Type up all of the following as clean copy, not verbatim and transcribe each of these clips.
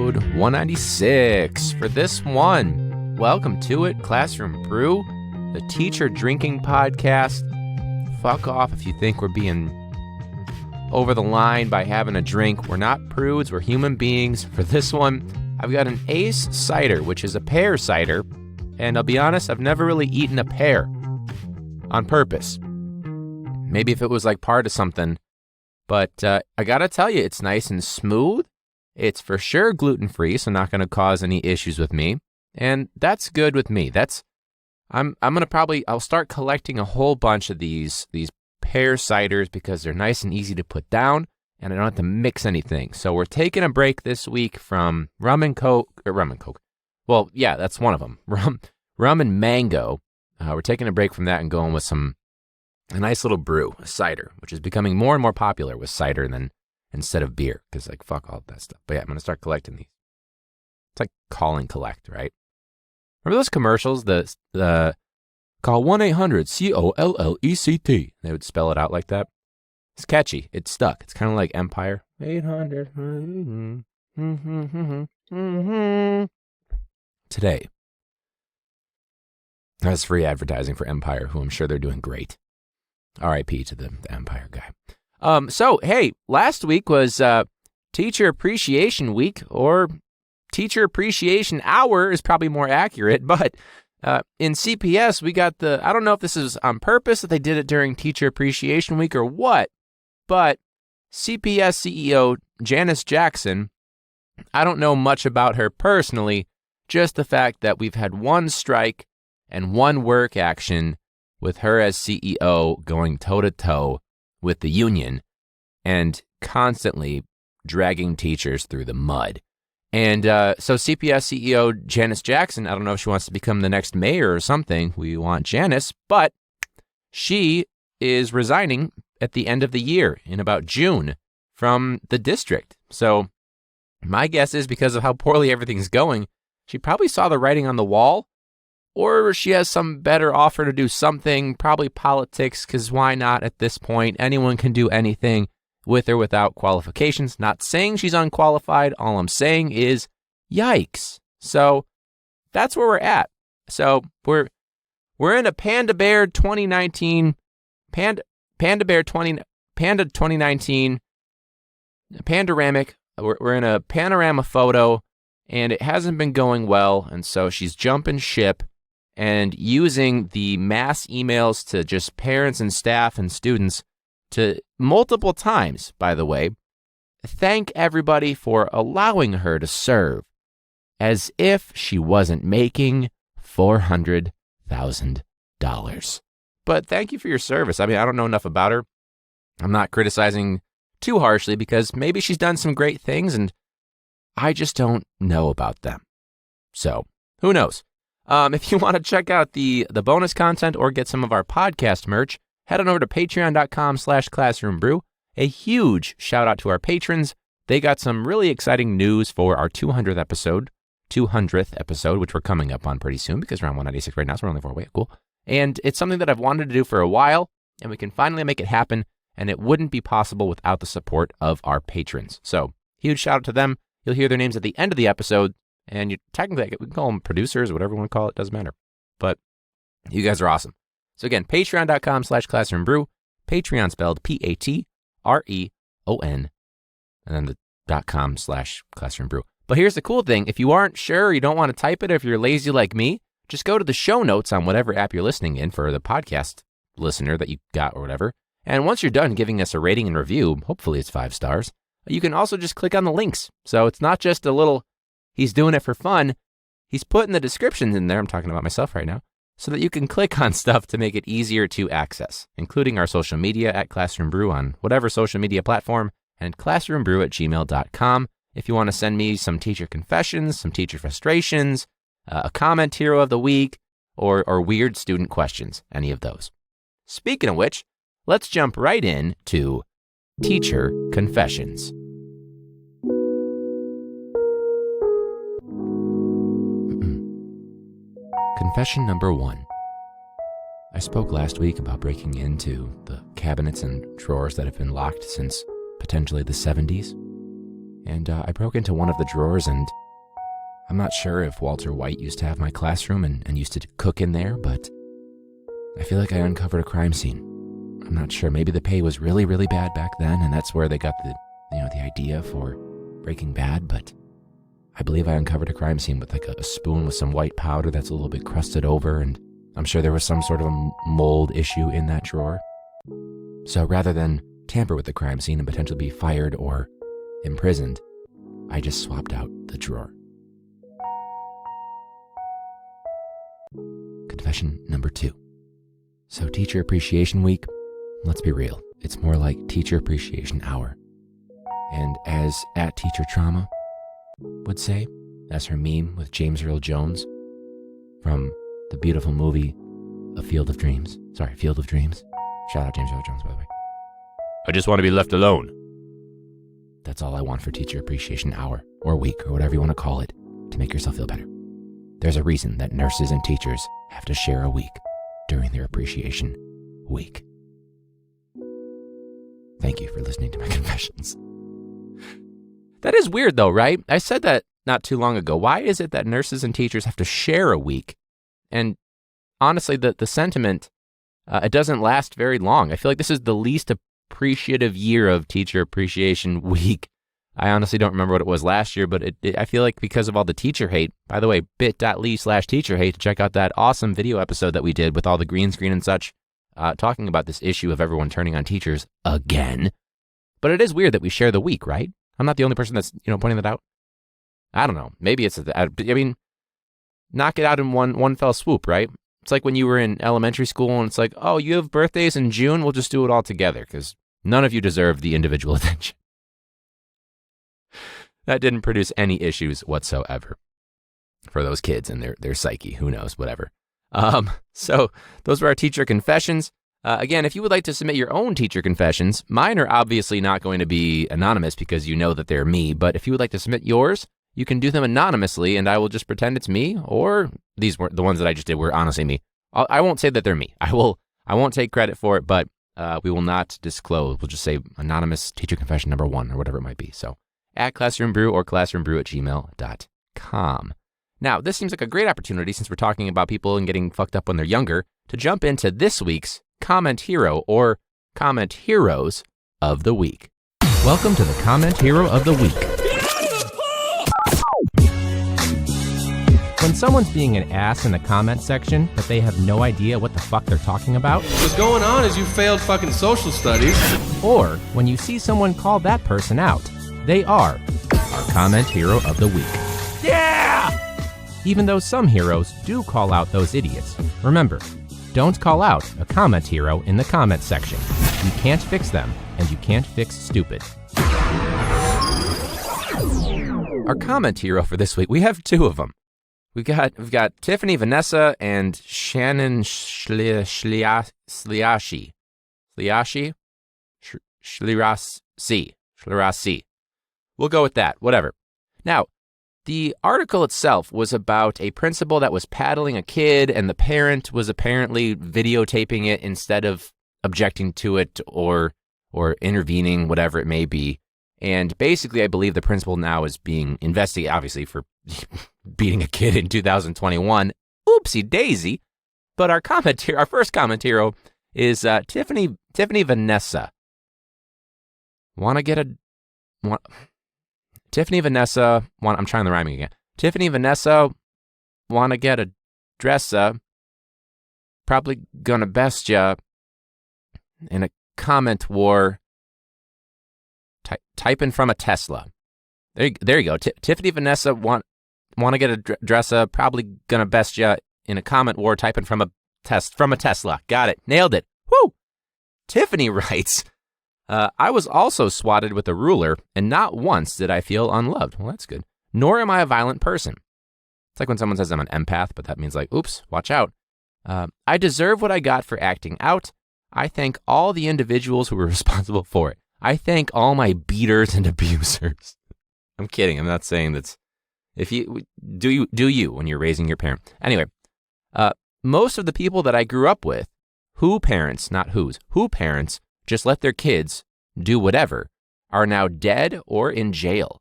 episode 196. For this one, welcome to it, Classroom Brew, the teacher drinking podcast. Fuck off if you think we're being over the line by having a drink. We're not prudes, we're human beings. For this one, I've got an Ace cider, which is a pear cider, and I'll be honest, I've never really eaten a pear on purpose. Maybe if it was like part of something, but I gotta tell you, it's nice and smooth. It's for sure gluten-free, so not gonna cause any issues with me, and that's good with me. I'm gonna I'll start collecting a whole bunch of these pear ciders because they're nice and easy to put down, and I don't have to mix anything. So we're taking a break this week from rum and coke. Well, yeah, that's one of them. Rum and mango. We're taking a break from that and going with a nice little brew, a cider, which is becoming more and more popular with cider instead of beer, because like fuck all that stuff. But yeah, I'm gonna start collecting these. It's like call and collect, right? Remember those commercials? The call 1-800-COLLECT. They would spell it out like that. It's catchy. It's stuck. It's kind of like Empire. 800. Today. That's free advertising for Empire, who I'm sure they're doing great. R.I.P. to the Empire guy. So, hey, last week was Teacher Appreciation Week, or Teacher Appreciation Hour is probably more accurate, but in CPS, we got I don't know if this is on purpose that they did it during Teacher Appreciation Week or what, but CPS CEO Janice Jackson, I don't know much about her personally, just the fact that we've had one strike and one work action with her as CEO going toe-to-toe with the union and constantly dragging teachers through the mud. And so CPS CEO Janice Jackson, I don't know if she wants to become the next mayor or something. We want Janice, but she is resigning at the end of the year in about June from the district. So my guess is because of how poorly everything's going, she probably saw the writing on the wall, or she has some better offer to do something, probably politics, because why not at this point? Anyone can do anything with or without qualifications. Not saying she's unqualified. All I'm saying is, yikes. So that's where we're at. So we're in a Panda 2019 panoramic. We're in a panorama photo, and it hasn't been going well, and so she's jumping ship and using the mass emails to just parents and staff and students to multiple times, by the way, thank everybody for allowing her to serve as if she wasn't making $400,000. But thank you for your service. I mean, I don't know enough about her. I'm not criticizing too harshly because maybe she's done some great things and I just don't know about them. So, who knows? If you want to check out the bonus content or get some of our podcast merch, head on over to patreon.com/classroombrew. A huge shout out to our patrons. They got some really exciting news for our 200th episode, which we're coming up on pretty soon because we're on 196 right now, so we're only 4 away. Cool. And it's something that I've wanted to do for a while, and we can finally make it happen, and it wouldn't be possible without the support of our patrons. So, huge shout out to them. You'll hear their names at the end of the episode. And you technically, we can call them producers, whatever you want to call it, doesn't matter. But you guys are awesome. So again, patreon.com/classroombrew, Patreon spelled Patreon, and then the .com/classroombrew. But here's the cool thing. If you aren't sure, you don't want to type it, if you're lazy like me, just go to the show notes on whatever app you're listening in for the podcast listener that you got or whatever. And once you're done giving us a rating and review, hopefully it's 5 stars, you can also just click on the links. So it's not just a little... He's doing it for fun. He's putting the descriptions in there, I'm talking about myself right now, so that you can click on stuff to make it easier to access, including our social media at Classroom Brew on whatever social media platform, and classroombrew@gmail.com. If you want to send me some teacher confessions, some teacher frustrations, a comment hero of the week, or weird student questions, any of those. Speaking of which, let's jump right in to Teacher Confessions. Confession number 1. I spoke last week about breaking into the cabinets and drawers that have been locked since potentially the 70s. And I broke into one of the drawers, and I'm not sure if Walter White used to have my classroom and used to cook in there, but I feel like I uncovered a crime scene. I'm not sure. Maybe the pay was really, really bad back then, and that's where they got the idea for Breaking Bad, but I believe I uncovered a crime scene with like a spoon with some white powder that's a little bit crusted over, and I'm sure there was some sort of a mold issue in that drawer. So rather than tamper with the crime scene and potentially be fired or imprisoned, I just swapped out the drawer. Confession number 2. So Teacher Appreciation Week, let's be real, it's more like Teacher Appreciation Hour. And as @TeacherTrauma would say, as her meme with James Earl Jones from the beautiful movie Field of Dreams. Shout out James Earl Jones, by the way. I just want to be left alone. That's all I want for Teacher Appreciation Hour, or week, or whatever you want to call it, to make yourself feel better. There's a reason that nurses and teachers have to share a week during their Appreciation Week. Thank you for listening to my confessions. That is weird though, right? I said that not too long ago. Why is it that nurses and teachers have to share a week? And honestly, the sentiment, it doesn't last very long. I feel like this is the least appreciative year of Teacher Appreciation Week. I honestly don't remember what it was last year, but I feel like because of all the teacher hate, by the way, bit.ly/teacher hate to check out that awesome video episode that we did with all the green screen and such, talking about this issue of everyone turning on teachers again. But it is weird that we share the week, right? I'm not the only person that's, pointing that out. I don't know. Maybe it's, knock it out in one fell swoop, right? It's like when you were in elementary school and it's like, oh, you have birthdays in June, we'll just do it all together because none of you deserve the individual attention. That didn't produce any issues whatsoever for those kids and their psyche. Who knows? Whatever. So those were our teacher confessions. Again, if you would like to submit your own teacher confessions, mine are obviously not going to be anonymous because you know that they're me. But if you would like to submit yours, you can do them anonymously, and I will just pretend it's me. Or these were the ones that I just did were honestly me. I won't say that they're me. I won't take credit for it, but we will not disclose. We'll just say anonymous teacher confession number 1 or whatever it might be. So @ClassroomBrew or classroombrew@gmail.com. Now, this seems like a great opportunity since we're talking about people and getting fucked up when they're younger to jump into this week's Comment Hero or Comment Heroes of the Week. Welcome to the Comment Hero of the Week. When someone's being an ass in the comment section, but they have no idea what the fuck they're talking about. What's going on is you failed fucking social studies. Or when you see someone call that person out, they are our Comment Hero of the Week. Yeah! Even though some heroes do call out those idiots. Remember, don't call out a comment hero in the comment section. You can't fix them, and you can't fix stupid. Our comment hero for this week, we have 2 of them. We've got Tiffany Vanessa and Shannon Shliashi. We'll go with that, whatever. Now, the article itself was about a principal that was paddling a kid, and the parent was apparently videotaping it instead of objecting to it or intervening, whatever it may be. And basically, I believe the principal now is being investigated, obviously, for beating a kid in 2021. Oopsie daisy. But our first comment hero is Tiffany Vanessa. Tiffany Vanessa, I'm trying the rhyming again. Tiffany Vanessa, wanna get a dressa, probably gonna best ya in a comment war, typing from a Tesla. There you go. Tiffany Vanessa, wanna get a dressa, probably gonna best ya in a comment war, typing from a Tesla. Got it. Nailed it. Woo! Tiffany writes, I was also swatted with a ruler, and not once did I feel unloved. Well, that's good. Nor am I a violent person. It's like when someone says I'm an empath, but that means like, oops, watch out. I deserve what I got for acting out. I thank all the individuals who were responsible for it. I thank all my beaters and abusers. I'm kidding. I'm not saying that's, if you do you when you're raising your parent. Anyway, most of the people that I grew up with, who parents just let their kids do whatever, are now dead or in jail.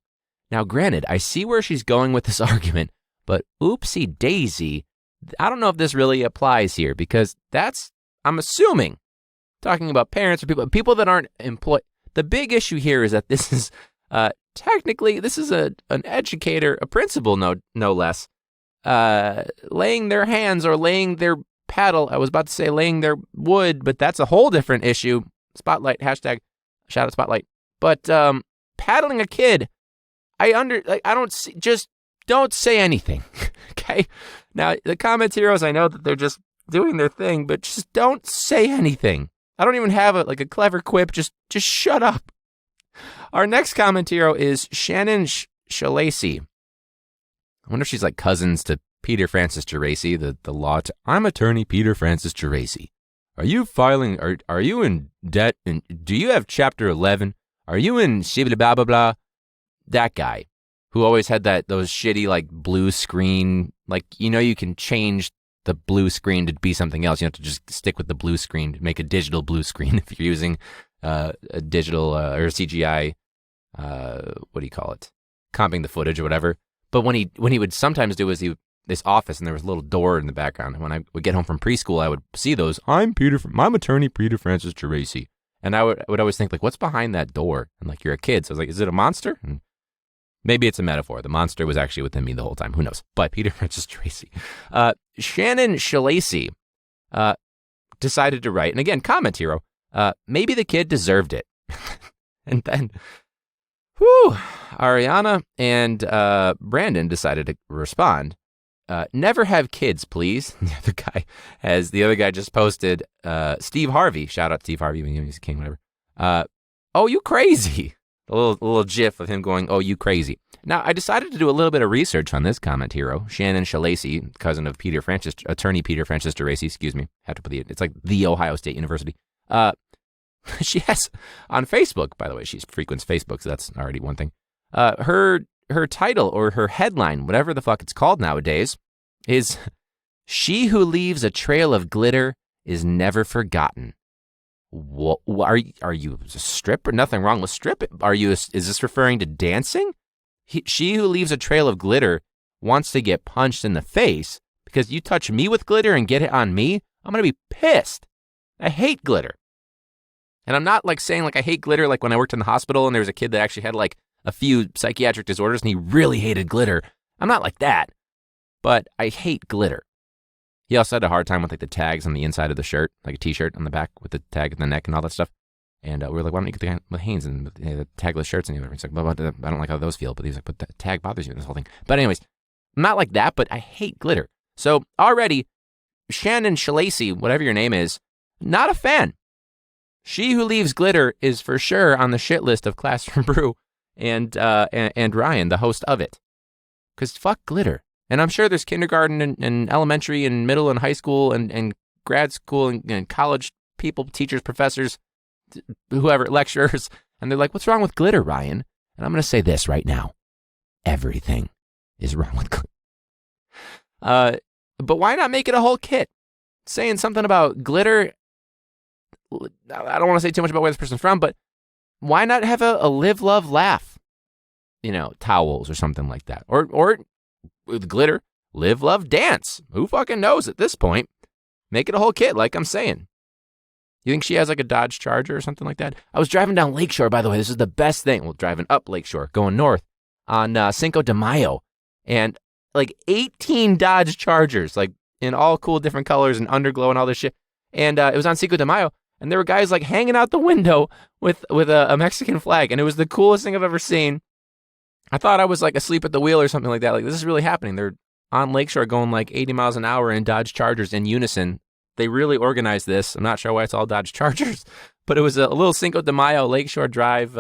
Now, granted, I see where she's going with this argument, but oopsie daisy, I don't know if this really applies here because I'm assuming, talking about parents or people that aren't employed. The big issue here is that this is technically, this is an educator, a principal, no less, laying their hands or laying their paddle. I was about to say laying their wood, but that's a whole different issue. Spotlight, hashtag, shout out Spotlight. But paddling a kid, just don't say anything, okay? Now, the comment heroes, I know that they're just doing their thing, but just don't say anything. I don't even have a clever quip. Just shut up. Our next comment hero is Shannon Shalacy. I wonder if she's like cousins to Peter Francis Geraci, the law. I'm attorney Peter Francis Geraci. Are you filing? Are you in debt? And do you have Chapter 11? Are you in shibla blah blah blah? That guy who always had those shitty like blue screen. Like, you can change the blue screen to be something else. You have to just stick with the blue screen, make a digital blue screen if you're using a digital or CGI. What do you call it? Comping the footage or whatever. But when he would sometimes do is this office and there was a little door in the background. And when I would get home from preschool, I would see those. I'm attorney Peter Francis Geraci. And I would always think like, what's behind that door? And like, you're a kid. So I was like, is it a monster? And maybe it's a metaphor. The monster was actually within me the whole time. Who knows? But Peter Francis Geraci. Shannon Shalacy decided to write, and again, comment hero, maybe the kid deserved it. And then, Ariana and Brandon decided to respond. Never have kids, please. The other guy just posted, Steve Harvey, shout out to Steve Harvey, he's a king, whatever. Oh, you crazy. A little gif of him going, oh, you crazy. Now, I decided to do a little bit of research on this comment hero, Shannon Shalacy, cousin of attorney Peter Francis Geraci, excuse me. Have to put it's like the Ohio State University. She has, on Facebook, by the way, she frequents Facebook, so that's already one thing. Her title or her headline, whatever the fuck it's called nowadays, is She Who Leaves a Trail of Glitter is Never Forgotten. What, are you a stripper? Nothing wrong with stripping. Is this referring to dancing? She who leaves a trail of glitter wants to get punched in the face because you touch me with glitter and get it on me. I'm going to be pissed. I hate glitter. And I'm not like saying like I hate glitter like when I worked in the hospital and there was a kid that actually had like a few psychiatric disorders and he really hated glitter. I'm not like that, but I hate glitter. He also had a hard time with like the tags on the inside of the shirt, like a t-shirt on the back with the tag in the neck and all that stuff. And we were like, why don't you get the guy with Hanes and the tagless shirts and the other? He's like, blah, blah, blah. I don't like how those feel. But he's like, but the tag bothers you in this whole thing. But anyways, I'm not like that, but I hate glitter. So already, Shannon Shalacy, whatever your name is, not a fan. She Who Leaves Glitter is for sure on the shit list of Classroom Brew and Ryan, the host of it. Because fuck glitter. And I'm sure there's kindergarten and elementary and middle and high school and grad school and college people, teachers, professors, whoever, lecturers, and they're like, what's wrong with glitter, Ryan? And I'm going to say this right now. Everything is wrong with glitter. But why not make it a whole kit? Saying something about glitter, I don't want to say too much about where this person's from, but why not have a live, love, laugh, towels or something like that? Or with glitter, live, love, dance. Who fucking knows at this point? Make it a whole kit, like I'm saying. You think she has like a Dodge Charger or something like that? I was driving down Lakeshore, by the way. This is the best thing. Well, driving up Lakeshore, going north on Cinco de Mayo. And like 18 Dodge Chargers, like in all cool different colors and underglow and all this shit. And it was on Cinco de Mayo. And there were guys like hanging out the window with a Mexican flag. And it was the coolest thing I've ever seen. I thought I was like asleep at the wheel or something like that. Like, this is really happening. They're on Lakeshore going like 80 miles an hour in Dodge Chargers in unison. They really organized this. I'm not sure why it's all Dodge Chargers, but it was a little Cinco de Mayo Lakeshore Drive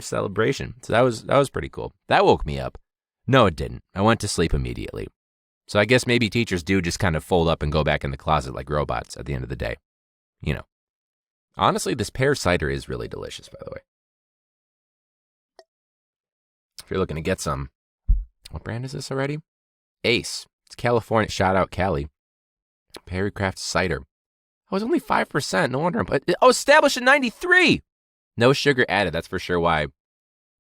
celebration. So that was pretty cool. That woke me up. No, it didn't. I went to sleep immediately. So I guess maybe teachers do just kind of fold up and go back in the closet like robots at the end of the day. Honestly, this pear cider is really delicious, by the way. If you're looking to get some, what brand is this already? Ace. It's California. Shout out Cali. Perry Craft cider. Oh, it's only 5%. No wonder. Established in 93. No sugar added. That's for sure why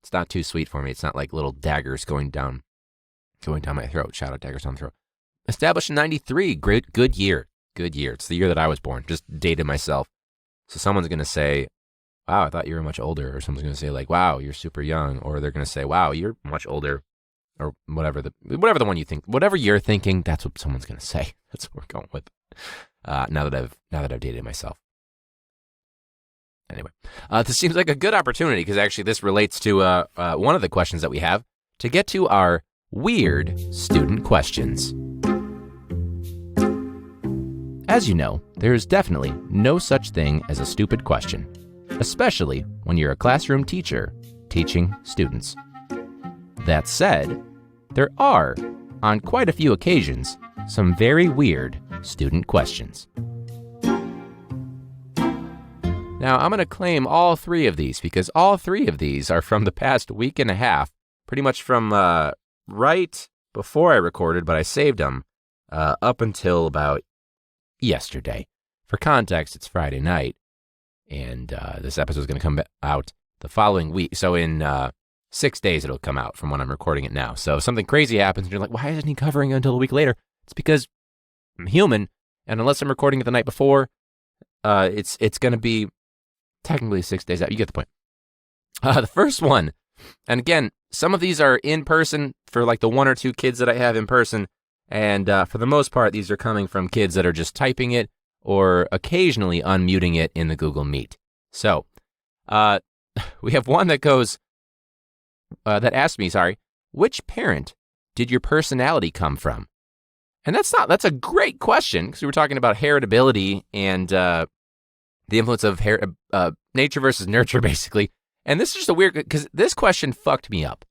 It's not too sweet for me. It's not like little daggers going down my throat. Shout out daggers down the throat. Established in 93. Great, good year. Good year. It's the year that I was born. Just dated myself. So someone's going to say, wow, I thought you were much older. Or someone's going to say like, wow, you're super young. Or they're going to say, wow, you're much older. Or whatever the one you think, whatever you're thinking, that's what someone's going to say. That's what we're going with. Now that I've dated myself. Anyway, this seems like a good opportunity because actually this relates to one of the questions that we have to get to our weird student questions. As you know, there is definitely no such thing as a stupid question, especially when you're a classroom teacher teaching students. That said, there are, on quite a few occasions, some very weird student questions. Now, I'm going to claim all three of these because all three of these are from the past week and a half, pretty much from right before I recorded, but I saved them up until about yesterday. For context, it's Friday night, and this episode is going to come out the following week. So in 6 days, it'll come out from when I'm recording it now. So if something crazy happens, and you're like, why isn't he covering it until a week later? It's because I'm human, and unless I'm recording it the night before, it's going to be technically 6 days out. You get the point. The first one, and again, some of these are in person for like the one or two kids that I have in person, and for the most part, these are coming from kids that are just typing it or occasionally unmuting it in the Google Meet. So we have one that goes, that asked me, which parent did your personality come from? And that's a great question because we were talking about heritability and the influence of nature versus nurture, basically. And this is just a weird, because this question fucked me up.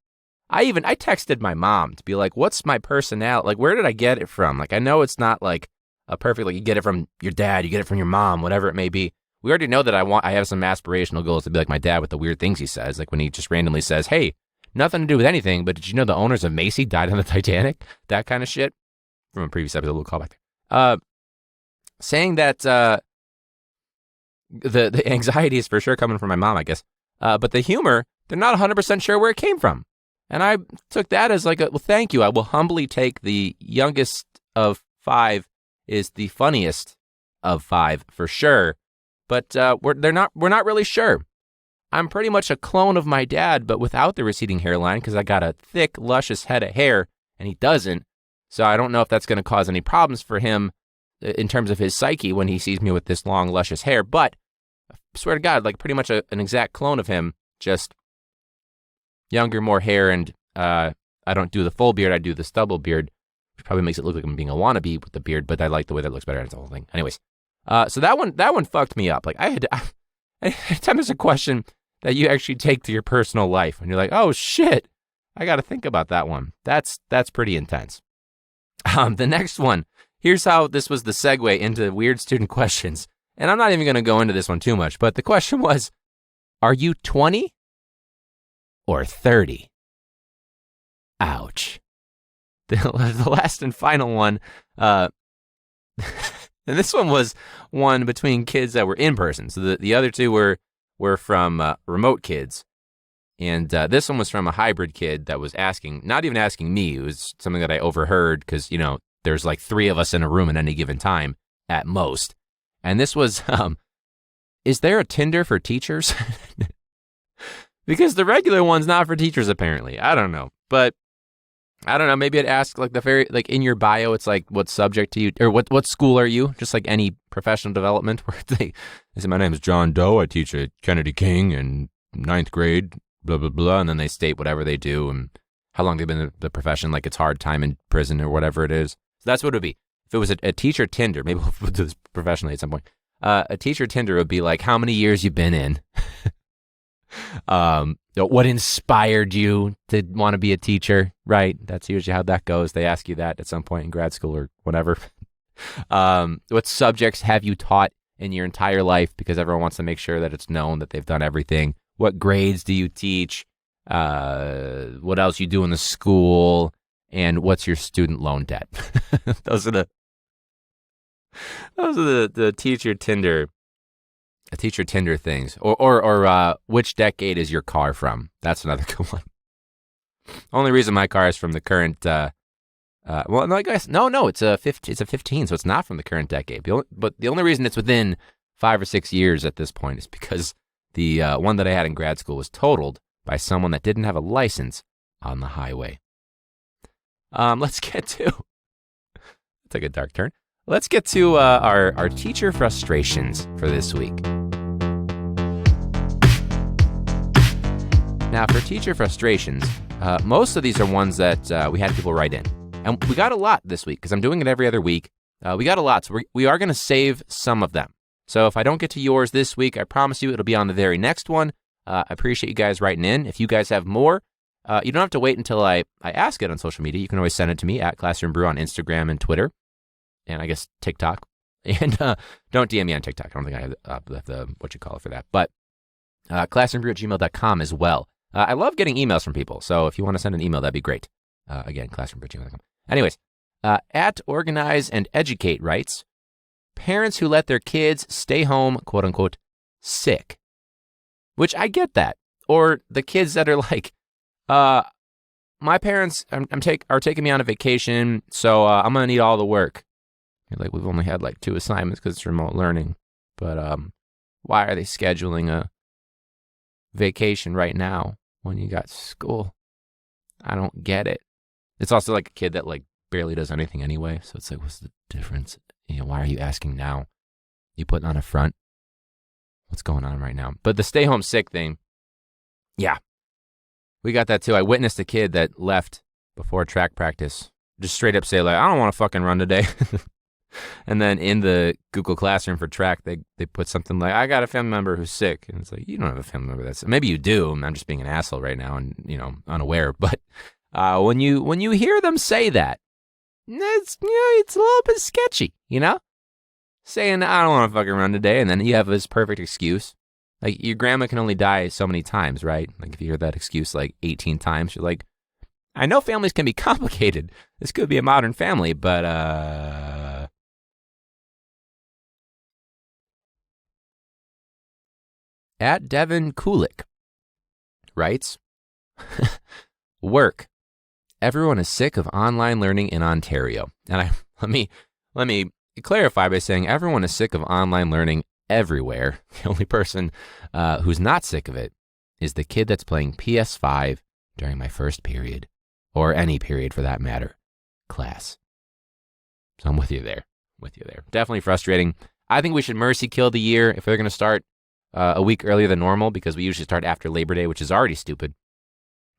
I texted my mom to be like, what's my personality? Like, where did I get it from? Like, I know it's not like a perfect, like you get it from your dad, you get it from your mom, whatever it may be. We already know that I have some aspirational goals to be like my dad with the weird things he says. Like when he just randomly says, hey, nothing to do with anything, but did you know the owners of Macy died on the Titanic? That kind of shit. From a previous episode, we'll call back there. Saying that the anxiety is for sure coming from my mom, I guess. But the humor, they're not 100% sure where it came from. And I took that as like well, thank you. I will humbly take the youngest of 5 is the funniest of 5 for sure. But we're not really sure. I'm pretty much a clone of my dad, but without the receding hairline because I got a thick, luscious head of hair, and he doesn't. So I don't know if that's going to cause any problems for him in terms of his psyche when he sees me with this long, luscious hair. But I swear to God, like pretty much an exact clone of him, just younger, more hair, and I don't do the full beard. I do the stubble beard, which probably makes it look like I'm being a wannabe with the beard, but I like the way that looks better. It's the whole thing. Anyways, so that one fucked me up. Like anytime there's a question that you actually take to your personal life, and you're like, oh shit, I got to think about that one. That's pretty intense. The next one, here's how this was the segue into weird student questions. And I'm not even going to go into this one too much, but the question was, are you 20 or 30? Ouch. The last and final one, and this one was one between kids that were in person. So the other two were from remote kids. And this one was from a hybrid kid that was not even asking me. It was something that I overheard because, there's like 3 of us in a room at any given time at most. And this was, is there a Tinder for teachers? Because the regular one's not for teachers, apparently. I don't know. But I don't know. Maybe I'd ask like in your bio, it's like, what subject do you, or what school are you? Just like any professional development where they say, my name is John Doe. I teach at Kennedy King in 9th grade. Blah, blah, blah, and then they state whatever they do and how long they've been in the profession, like it's hard time in prison or whatever it is. So that's what it would be. If it was a teacher Tinder, maybe we'll do this professionally at some point. A teacher Tinder would be like, how many years you've been in? What inspired you to want to be a teacher, right? That's usually how that goes. They ask you that at some point in grad school or whatever. What subjects have you taught in your entire life? Because everyone wants to make sure that it's known that they've done everything. What grades do you teach? What else you do in the school? And what's your student loan debt? Those are the teacher Tinder teacher Tinder things. Or which decade is your car from? That's another good one. Only reason my car is from the current, well, no, I guess, no, it's a 15, so it's not from the current decade. But the only reason it's within 5 or 6 years at this point is because the one that I had in grad school was totaled by someone that didn't have a license on the highway. Let's get to, took a dark turn. Let's get to our teacher frustrations for this week. Now, for teacher frustrations, most of these are ones that we had people write in. And we got a lot this week because I'm doing it every other week. We got a lot, so we are going to save some of them. So if I don't get to yours this week, I promise you it'll be on the very next one. I appreciate you guys writing in. If you guys have more, you don't have to wait until I ask it on social media. You can always send it to me at Classroom Brew on Instagram and Twitter, and I guess TikTok. And don't DM me on TikTok. I don't think I have the what you call it for that. But classroombrew@gmail.com as well. I love getting emails from people, so if you want to send an email, that'd be great. Again, classroombrew@gmail.com. Anyways, at Organize and Educate writes, parents who let their kids stay home, quote unquote, sick. Which I get that. Or the kids that are like, my parents are taking me on a vacation, so I'm going to need all the work. You're like, we've only had like 2 assignments because it's remote learning. But why are they scheduling a vacation right now when you got school? I don't get it. It's also like a kid that like barely does anything anyway. So it's like, what's the difference? Why are you asking now? You putting on a front? What's going on right now? But the stay home sick thing, yeah, we got that too. I witnessed a kid that left before track practice, just straight up say like, I don't want to fucking run today. And then in the Google Classroom for track, they put something like, I got a family member who's sick. And it's like, you don't have a family member that's sick. Maybe you do. I'm just being an asshole right now and, unaware. But when you hear them say that, it's a little bit sketchy, saying, I don't want to fucking run today. And then you have this perfect excuse. Like, your grandma can only die so many times, right? Like, if you hear that excuse like 18 times, you're like, I know families can be complicated. This could be a modern family, but, At Devin Kulik writes, work. Everyone is sick of online learning in Ontario. And let me clarify by saying everyone is sick of online learning everywhere. The only person who's not sick of it is the kid that's playing PS5 during my first period, or any period for that matter, class. So I'm with you there. Definitely frustrating. I think we should mercy kill the year if they're going to start a week earlier than normal, because we usually start after Labor Day, which is already stupid.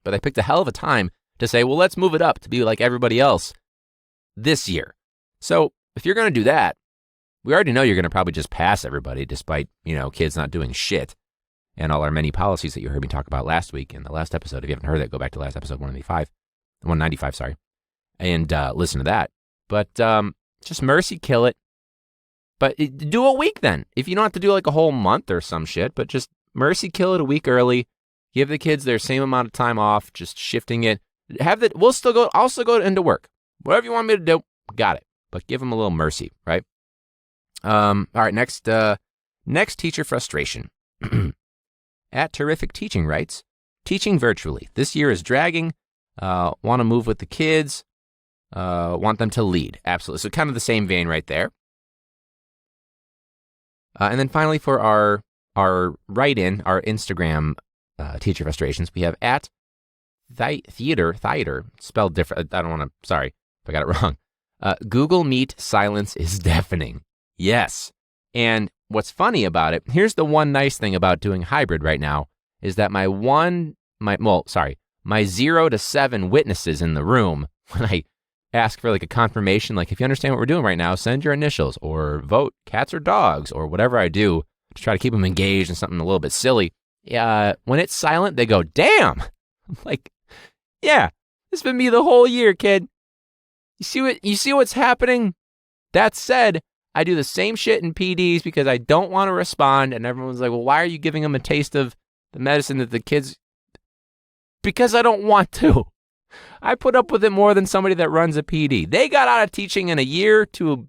But they picked a hell of a time to say, well, let's move it up to be like everybody else this year. So if you're going to do that, we already know you're going to probably just pass everybody, despite, kids not doing shit and all our many policies that you heard me talk about last week in the last episode. If you haven't heard that, go back to last episode 195, sorry, and listen to that. But just mercy kill it. But do a week then. If you don't have to do like a whole month or some shit, but just mercy kill it a week early. Give the kids their same amount of time off, just shifting it. I'll still go into work. Whatever you want me to do, got it. But give them a little mercy, right? All right, next teacher frustration. At Terrific Teaching writes, teaching virtually. This year is dragging. Want to move with the kids. Want them to lead. Absolutely. So kind of the same vein right there. And then finally, for our write-in, our Instagram teacher frustrations, we have at Theater, spelled different. I don't want to, sorry if I got it wrong. Google Meet silence is deafening. Yes. And what's funny about it, here's the one nice thing about doing hybrid right now, is that my 0 to 7 witnesses in the room, when I ask for like a confirmation, like if you understand what we're doing right now, send your initials or vote cats or dogs or whatever I do to try to keep them engaged in something a little bit silly. When it's silent, they go, damn. I'm like, yeah, this has been me the whole year, kid. You see what's happening? That said, I do the same shit in PDs because I don't want to respond. And everyone's like, well, why are you giving them a taste of the medicine that the kids... Because I don't want to. I put up with it more than somebody that runs a PD. They got out of teaching in a year to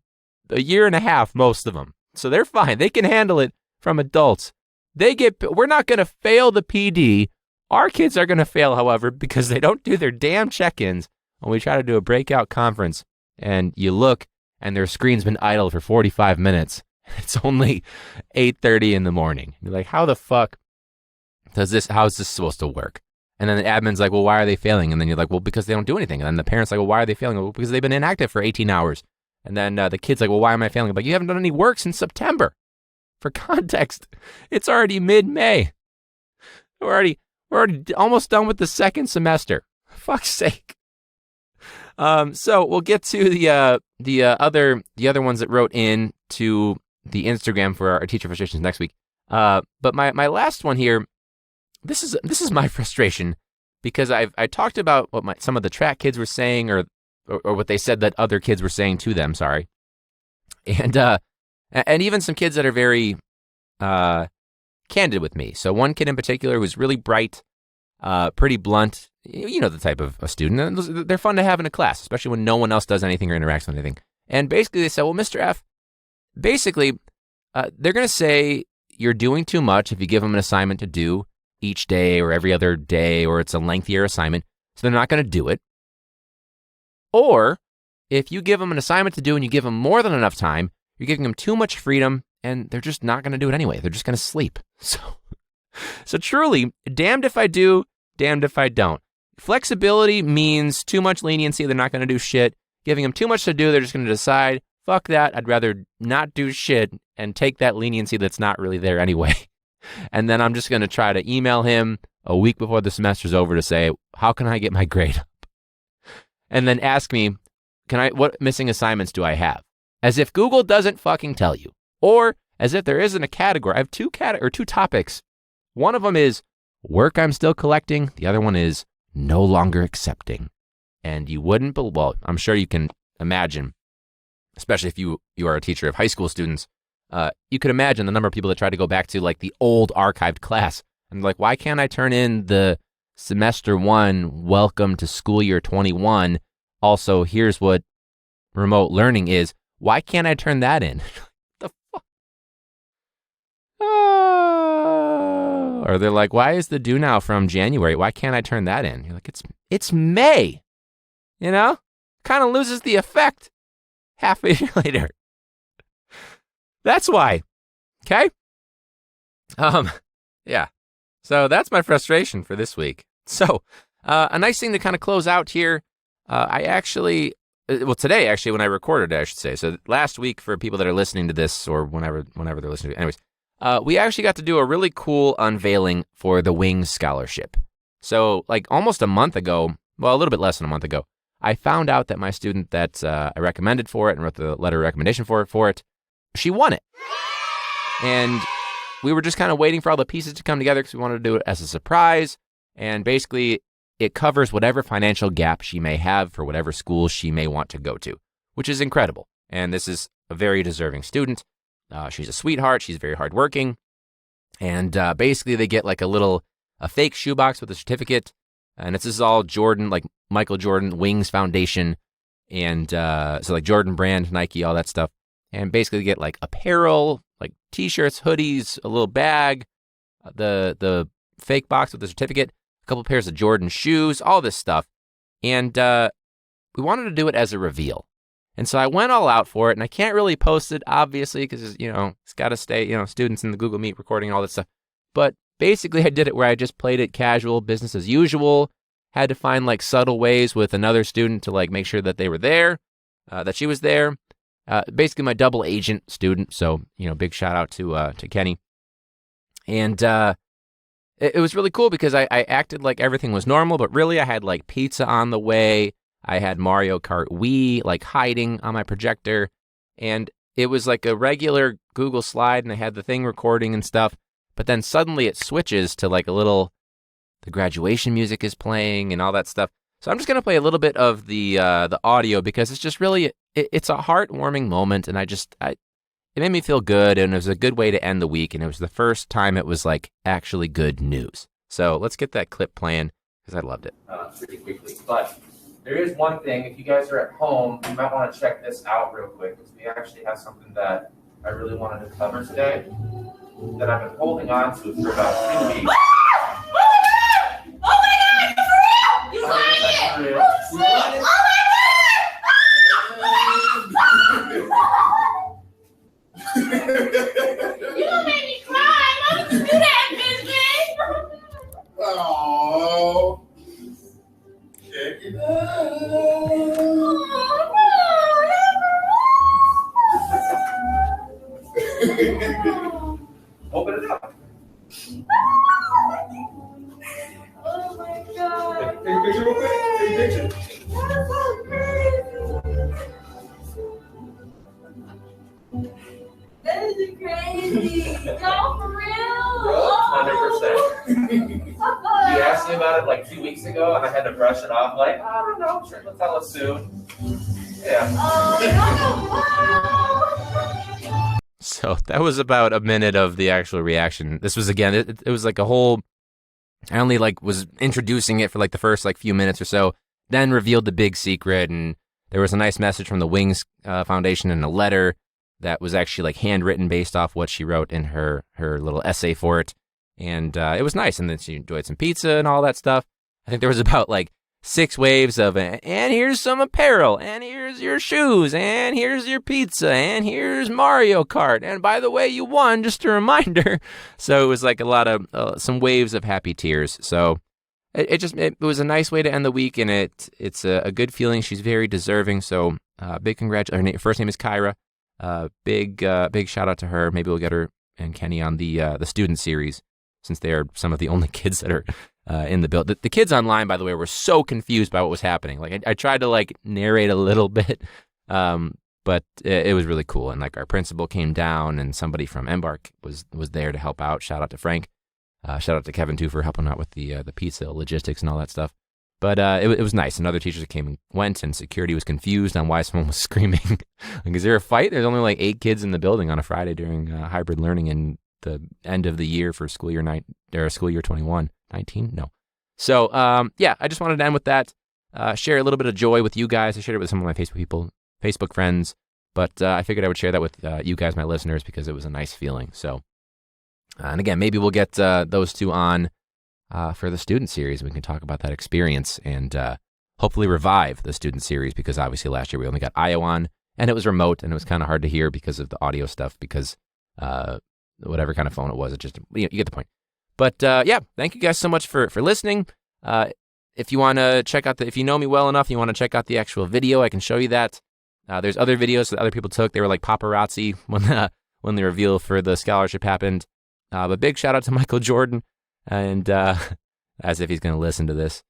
a year and a half, most of them. So they're fine. They can handle it from adults. We're not going to fail the PD. Our kids are going to fail, however, because they don't do their damn check-ins when we try to do a breakout conference. And you look, and their screen's been idle for 45 minutes. It's only 8:30 in the morning. You're like, how the fuck how is this supposed to work? And then the admin's like, well, why are they failing? And then you're like, well, because they don't do anything. And then the parent's like, well, why are they failing? Well, because they've been inactive for 18 hours. And then the kid's like, well, why am I failing? But you haven't done any work since September. For context, it's already mid-May. We're already almost done with the second semester. For fuck's sake. So we'll get to the other ones that wrote in to the Instagram for our teacher frustrations next week. But my last one here, this is my frustration because I talked about what some of the track kids were saying or what they said that other kids were saying to them. Sorry, and even some kids that are very candid with me. So one kid in particular who's really bright, pretty blunt. You know the type of a student. And they're fun to have in a class, especially when no one else does anything or interacts with anything. And basically they said, well, Mr. F, basically they're going to say you're doing too much if you give them an assignment to do each day or every other day, or it's a lengthier assignment, so they're not going to do it. Or if you give them an assignment to do and you give them more than enough time, you're giving them too much freedom and they're just not going to do it anyway. They're just going to sleep. So truly, damned if I do, damned if I don't. Flexibility means too much leniency. They're not going to do shit. Giving them too much to do, they're just going to decide, fuck that. I'd rather not do shit and take that leniency that's not really there anyway. And then I'm just going to try to email him a week before the semester's over to say, how can I get my grade up? And then ask me, what missing assignments do I have? As if Google doesn't fucking tell you. Or as if there isn't a category. I have two topics. One of them is work I'm still collecting. The other one is no longer accepting. And you wouldn't, well, I'm sure you can imagine, especially if you are a teacher of high school students, you could imagine the number of people that try to go back to like the old archived class. And like, why can't I turn in the semester 1, welcome to school year 21? Also, here's what remote learning is. Why can't I turn that in? The fuck? Or they're like, why is the due now from January? Why can't I turn that in? You're like, it's May. You know? Kind of loses the effect half a year later. That's why. Okay? Yeah. So that's my frustration for this week. So, a nice thing to kind of close out here. Today actually, when I recorded it, I should say. So last week, for people that are listening to this or whenever they're listening to it. Anyways, we actually got to do a really cool unveiling for the Wings Scholarship. So like almost a month ago, well, a little bit less than a month ago, I found out that my student that I recommended for it and wrote the letter of recommendation for it, she won it. And we were just kind of waiting for all the pieces to come together because we wanted to do it as a surprise. And basically, it covers whatever financial gap she may have for whatever school she may want to go to, which is incredible. And this is a very deserving student. She's a sweetheart. She's very hardworking. And basically, they get like a fake shoebox with a certificate. And this is all Jordan, like Michael Jordan, Wings Foundation. And so like Jordan brand, Nike, all that stuff. And basically they get like apparel, like t-shirts, hoodies, a little bag, the fake box with the certificate, a couple pairs of Jordan shoes, all this stuff. And we wanted to do it as a reveal. And so I went all out for it, and I can't really post it, obviously, because, it's got to stay, students in the Google Meet recording and all that stuff. But basically I did it where I just played it casual, business as usual, had to find like subtle ways with another student to like make sure that they were there, that she was there. Basically my double agent student. So, big shout out to Kenny. And it was really cool because I acted like everything was normal, but really I had like pizza on the way. I had Mario Kart Wii like hiding on my projector. And it was like a regular Google slide and I had the thing recording and stuff. But then suddenly it switches to like the graduation music is playing and all that stuff. So I'm just going to play a little bit of the audio because it's just really, it's a heartwarming moment. And it made me feel good. And it was a good way to end the week. And it was the first time it was like actually good news. So let's get that clip playing because I loved it. Pretty quickly. But there is one thing, if you guys are at home, you might want to check this out real quick because we actually have something that I really wanted to cover today. that I've been holding on to for about 2 weeks. Oh my God! For real? You lying it? Oh shit! Oh my God! You don't make me cry. Why would you do that, bitch? Oh. Open it up. Oh my God. Take a picture real quick. Take a picture. That's so crazy. That is crazy. Y'all for real? 100%. You asked me about it like 2 weeks ago, and I had to brush it off. Like, I don't know. Sure, we'll tell us soon. Yeah. Oh, So that was about a minute of the actual reaction. This was again. It was like a whole. I only like was introducing it for like the first like few minutes or so. Then revealed the big secret, and there was a nice message from the Wings Foundation and a letter that was actually like handwritten based off what she wrote in her little essay for it. And it was nice. And then she enjoyed some pizza and all that stuff. I think there was about like 6 waves of, and here's some apparel, and here's your shoes, and here's your pizza, and here's Mario Kart. And by the way, you won, just a reminder. So it was like a lot of, some waves of happy tears. So it was a nice way to end the week, and it's a good feeling. She's very deserving. So big congratulations. Her first name is Kyra. Big shout out to her. Maybe we'll get her and Kenny on the student series, since they are some of the only kids that are in the build. The kids online, by the way, were so confused by what was happening. Like I tried to like narrate a little bit, but it was really cool. And like our principal came down, and somebody from Embark was there to help out. Shout out to Frank. Shout out to Kevin too for helping out with the pizza logistics and all that stuff. But it was nice. And other teachers came and went, and security was confused on why someone was screaming. Like, is there a fight? There's only like 8 kids in the building on a Friday during hybrid learning and the end of the year for school year 21, 19? No. So, yeah, I just wanted to end with that. Share a little bit of joy with you guys. I shared it with some of my Facebook friends, but I figured I would share that with you guys, my listeners, because it was a nice feeling. So, and again, maybe we'll get those two on for the student series. We can talk about that experience and hopefully revive the student series, because obviously last year we only got Io on, and it was remote, and it was kind of hard to hear because of the audio stuff, because whatever kind of phone it was, it just, you get the point. But yeah, thank you guys so much for listening. If you want to check out if you know me well enough, you want to check out the actual video, I can show you that. There's other videos that other people took. They were like paparazzi when the reveal for the scholarship happened. But big shout out to Michael Jordan, and as if he's going to listen to this.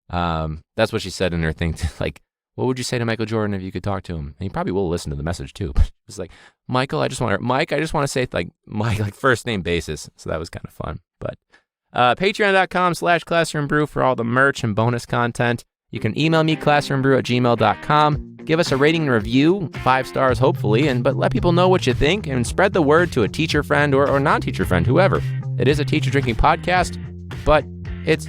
That's what she said in her thing. Like, what would you say to Michael Jordan if you could talk to him? And he probably will listen to the message too. But it's like, Mike, I just want to say like Mike, like first name basis. So that was kind of fun. But patreon.com/classroombrew for all the merch and bonus content. You can email me, classroombrew@gmail.com. Give us a rating and review, 5 stars hopefully, but let people know what you think, and spread the word to a teacher friend or non-teacher friend, whoever. It is a teacher drinking podcast, but it's,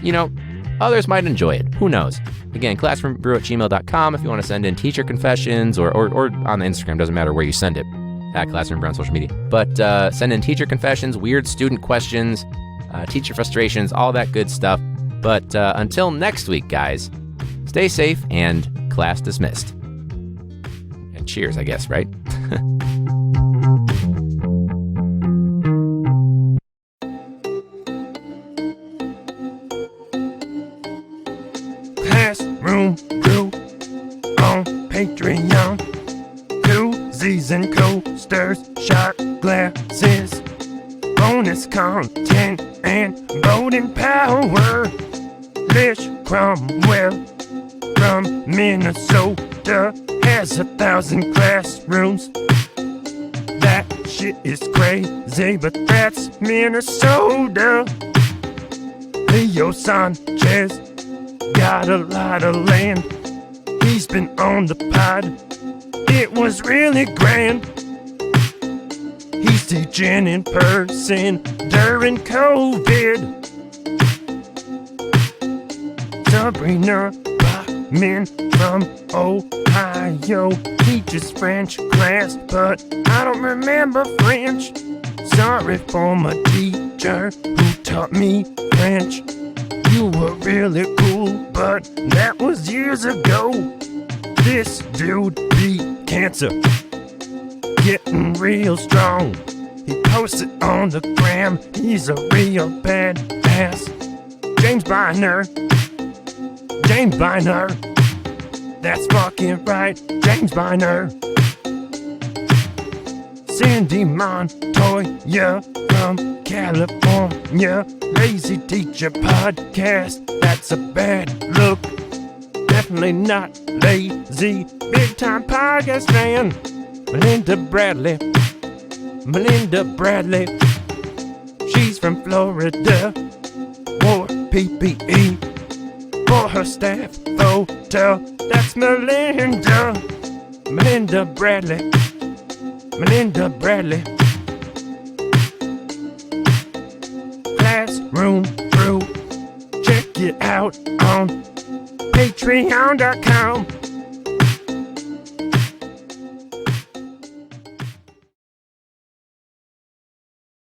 others might enjoy it. Who knows? Again, classroombrew@gmail.com if you want to send in teacher confessions or on Instagram, doesn't matter where you send it, at Classroombrew on social media. But send in teacher confessions, weird student questions, teacher frustrations, all that good stuff. But until next week, guys, stay safe and class dismissed. And cheers, I guess, right? Classroom Brew on Patreon. Koozies and coasters, shot glasses, bonus content and voting power. Lish Cromwell from Minnesota has 1,000 classrooms. That shit is crazy, but that's Minnesota. Leo Sanchez got a lot of land. He's been on the pod. It was really grand. He's teaching in person during COVID. Sabrina Bachman from Ohio teaches French class, but I don't remember French. Sorry for my teacher who taught me French. You were really cool, but that was years ago. This dude beat cancer, getting real strong. He posted on the gram, he's a real badass. James Biner, that's fucking right, James Biner. Cindy Montoya from California, Lazy Teacher Podcast, that's a bad look. Definitely not lazy, big time podcast fan. Melinda Bradley, she's from Florida, wore PPE for her staff photo. That's Melinda Bradley. Classroom Brew, check it out on patreon.com.